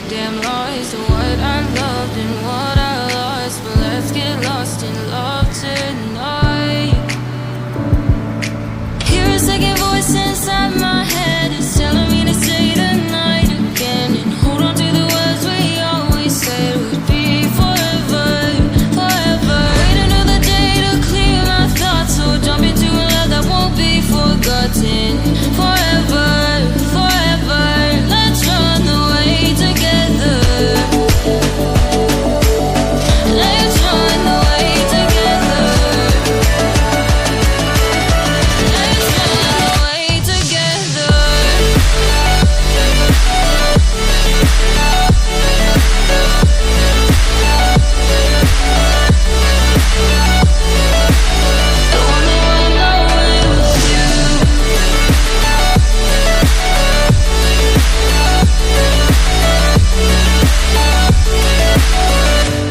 damn lies to what I loved and what I lost. But let's get lost in love tonight. Hear a second voice inside my head, it's telling me to stay the night again and hold on to the words we always said would be forever, forever. Wait another day to clear my thoughts, so jump into a love that won't be forgotten. Forever, forever, let's run away together. Let's run away together. Let's run away together. I wanna run away with you.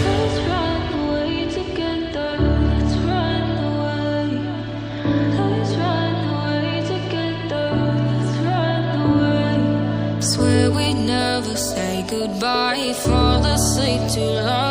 Let's run away together. Let's run away. Let's run away together. Let's run away. Swear we'd never say goodbye. Fall asleep to love.